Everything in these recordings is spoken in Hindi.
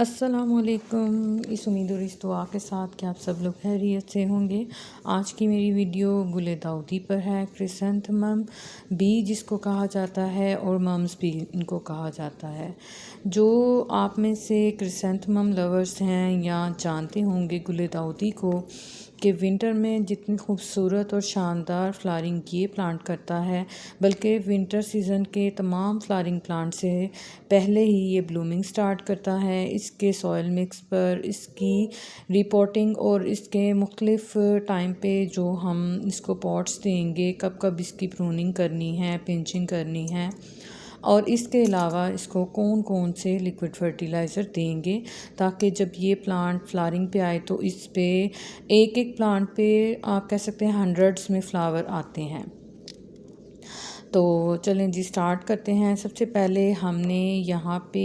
अस्सलामुअलैकुम। इस उम्मीद और इस दुआ के साथ कि आप सब लोग खैरियत से होंगे। आज की मेरी वीडियो गुले दाउदी पर है। क्रिसैंथेमम बी जिसको कहा जाता है और मम्स भी इनको कहा जाता है। जो आप में से क्रिसैंथेमम लवर्स हैं या जानते होंगे गुले दाउदी को कि विंटर में जितनी खूबसूरत और शानदार फ्लावरिंग ये प्लांट करता है, बल्कि विंटर सीज़न के तमाम फ्लावरिंग प्लांट से पहले ही ये ब्लूमिंग स्टार्ट करता है। इसके सॉइल मिक्स पर इसकी रिपोर्टिंग और इसके मुख्तलिफ टाइम पे जो हम इसको पॉट्स देंगे, कब कब इसकी प्रूनिंग करनी है, पिंचिंग करनी है, और इसके अलावा इसको कौन कौन से लिक्विड फर्टिलाइज़र देंगे ताकि जब ये प्लांट फ्लावरिंग पे आए तो इस पे एक एक प्लांट पे आप कह सकते हैं हंड्रेड्स में फ्लावर आते हैं। तो चलें जी स्टार्ट करते हैं। सबसे पहले हमने यहाँ पे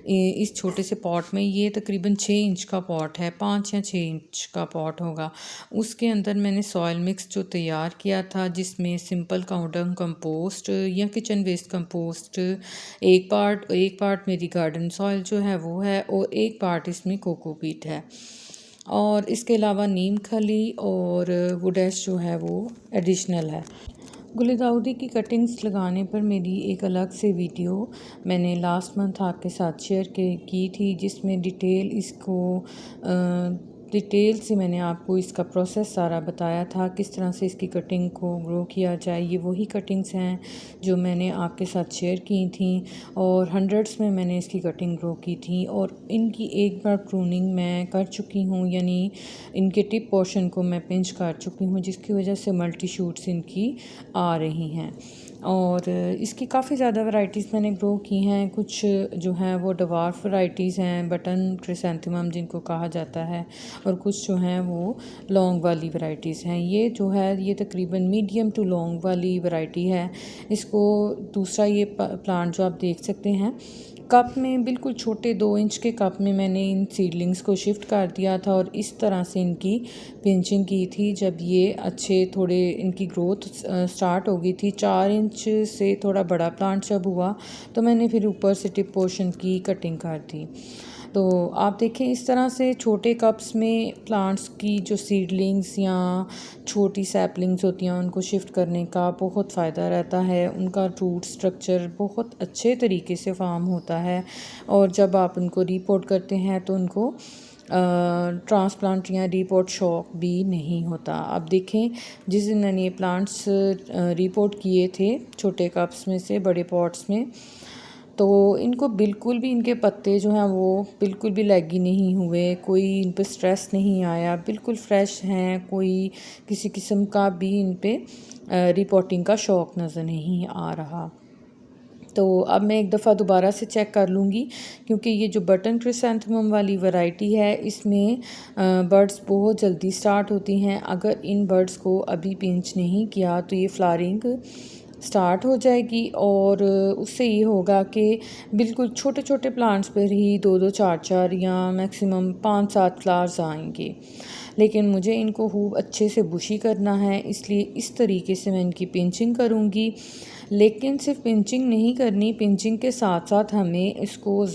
इस छोटे से पॉट में, ये तकरीबन 6 इंच का पॉट है, 5 या 6 इंच का पॉट होगा, उसके अंदर मैंने सॉइल मिक्स जो तैयार किया था जिसमें सिंपल काउडंग कंपोस्ट या किचन वेस्ट कंपोस्ट एक पार्ट मेरी गार्डन सॉइल जो है वो है, और एक पार्ट इसमें कोकोपीट है, और इसके अलावा नीम खली और वुड एश जो है वो एडिशनल है। गुले दाउदी की कटिंग्स लगाने पर मेरी एक अलग से वीडियो मैंने लास्ट मंथ आपके साथ शेयर की थी, जिसमें डिटेल से मैंने आपको इसका प्रोसेस सारा बताया था, किस तरह से इसकी कटिंग को ग्रो किया जाए। ये वही कटिंग्स हैं जो मैंने आपके साथ शेयर की थी, और हंड्रेड्स में मैंने इसकी कटिंग ग्रो की थी, और इनकी एक बार प्रूनिंग मैं कर चुकी हूँ, यानी इनके टिप पोर्शन को मैं पिंच कर चुकी हूँ, जिसकी वजह से मल्टी शूट्स इनकी आ रही हैं। और इसकी काफ़ी ज़्यादा वैरायटीज़ मैंने ग्रो की हैं। कुछ जो हैं वो डवार्फ वैरायटीज़ हैं, बटन क्रिसैंथेमम जिनको कहा जाता है, और कुछ जो हैं वो लॉन्ग वाली वैरायटीज़ हैं। ये जो है ये तकरीबन मीडियम टू लॉन्ग वाली वैरायटी है। इसको दूसरा ये प्लांट जो आप देख सकते हैं कप में, बिल्कुल छोटे 2 इंच के कप में मैंने इन सीडलिंग्स को शिफ्ट कर दिया था, और इस तरह से इनकी पिंचिंग की थी। जब ये अच्छे थोड़े इनकी ग्रोथ स्टार्ट हो गई थी, 4 इंच से थोड़ा बड़ा प्लांट जब हुआ तो मैंने फिर ऊपर से टिप पोर्शन की कटिंग कर दी। तो आप देखें इस तरह से छोटे कप्स में प्लांट्स की जो सीडलिंग्स या छोटी सैपलिंग्स होती हैं उनको शिफ्ट करने का बहुत फ़ायदा रहता है। उनका रूट स्ट्रक्चर बहुत अच्छे तरीके से फॉर्म होता है, और जब आप उनको रिपोर्ट करते हैं तो उनको ट्रांसप्लांट या रिपोर्ट शॉक भी नहीं होता। अब देखें जिस दिन मैंने ये प्लांट्स रिपोर्ट किए थे छोटे कप्स में से बड़े पॉट्स में, तो इनको बिल्कुल भी, इनके पत्ते जो हैं वो बिल्कुल भी लैगी नहीं हुए, कोई इन पे स्ट्रेस नहीं आया, बिल्कुल फ्रेश हैं, कोई किसी किस्म का भी इन पे रिपोर्टिंग का शौक नज़र नहीं आ रहा। तो अब मैं एक दफ़ा दोबारा से चेक कर लूँगी, क्योंकि ये जो बटन क्रिसैंथेमम वाली वैरायटी है इसमें बर्ड्स बहुत जल्दी स्टार्ट होती हैं। अगर इन बर्ड्स को अभी पिंच नहीं किया तो ये फ्लावरिंग स्टार्ट हो जाएगी, और उससे ये होगा कि बिल्कुल छोटे छोटे प्लांट्स पर ही 2-2 4-4 या मैक्सिमम 5-7 फ्लावर्स आएंगे। लेकिन मुझे इनको खूब अच्छे से बुशी करना है, इसलिए इस तरीके से मैं इनकी पिंचिंग करूँगी। लेकिन सिर्फ पिंचिंग नहीं करनी, पिंचिंग के साथ साथ हमें इसको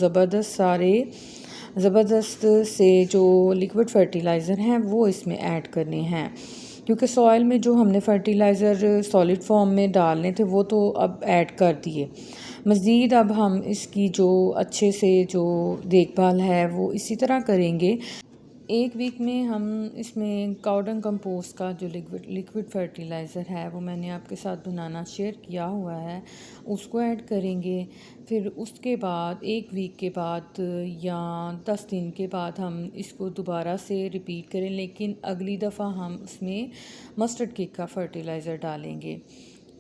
ज़बरदस्त से जो लिक्विड फर्टिलाइज़र हैं वो इसमें ऐड करने हैं, क्योंकि सॉइल में जो हमने फर्टिलाइज़र सॉलिड फॉर्म में डालने थे वो तो अब ऐड कर दिए। मज़ीद अब हम इसकी जो अच्छे से जो देखभाल है वो इसी तरह करेंगे। एक वीक में हम इसमें काउडंग कंपोस्ट का जो लिक्विड फर्टिलाइज़र है वो मैंने आपके साथ बनाना शेयर किया हुआ है, उसको ऐड करेंगे। फिर उसके बाद 1 वीक के बाद या 10 दिन के बाद हम इसको दोबारा से रिपीट करें, लेकिन अगली दफ़ा हम उसमें मस्टर्ड केक का फर्टिलाइज़र डालेंगे,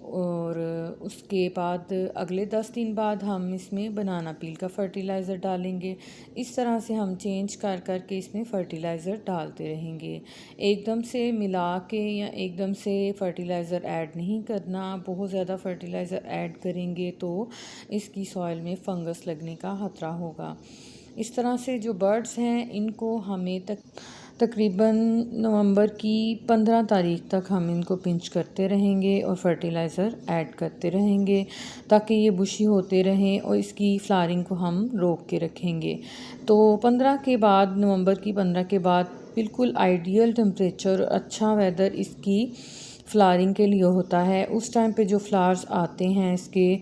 और उसके बाद अगले 10 दिन बाद हम इसमें बनाना पील का फ़र्टिलाइज़र डालेंगे। इस तरह से हम चेंज कर कर के इसमें फ़र्टिलाइज़र डालते रहेंगे। एकदम से मिला के या एकदम से फ़र्टिलाइज़र ऐड नहीं करना। बहुत ज़्यादा फ़र्टिलाइज़र ऐड करेंगे तो इसकी सॉइल में फंगस लगने का ख़तरा होगा। इस तरह से जो बर्ड्स हैं इनको हमें तकरीबन नवंबर की 15 तारीख तक हम इनको पिंच करते रहेंगे और फर्टिलाइज़र ऐड करते रहेंगे ताकि ये बुशी होते रहें और इसकी फ्लावरिंग को हम रोक के रखेंगे। तो 15 के बाद, नवंबर की 15 के बाद बिल्कुल आइडियल टेम्परेचर, अच्छा वेदर इसकी फ्लावरिंग के लिए होता है। उस टाइम पे जो फ्लावर्स आते हैं इसके,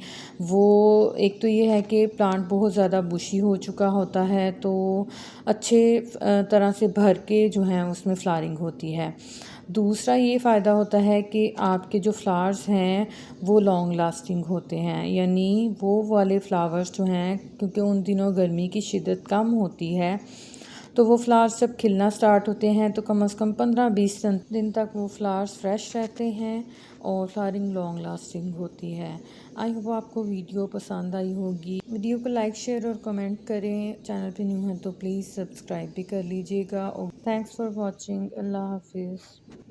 वो एक तो ये है कि प्लांट बहुत ज़्यादा बुशी हो चुका होता है, तो अच्छे तरह से भर के जो हैं उसमें फ्लावरिंग होती है। दूसरा ये फ़ायदा होता है कि आपके जो फ्लावर्स हैं वो लॉन्ग लास्टिंग होते हैं, यानी वो वाले फ्लावर्स जो हैं, क्योंकि उन दिनों गर्मी की शिद्दत कम होती है, तो वो फ्लावर्स जब खिलना स्टार्ट होते हैं तो कम से कम 15-20 दिन तक वो फ्लावर्स फ्रेश रहते हैं और फ्लावरिंग लॉन्ग लास्टिंग होती है। आई होप आपको वीडियो पसंद आई होगी। वीडियो को लाइक, शेयर और कमेंट करें। चैनल पे न्यू है तो प्लीज़ सब्सक्राइब भी कर लीजिएगा। और थैंक्स फॉर वॉचिंग। अल्लाह हाफिज़।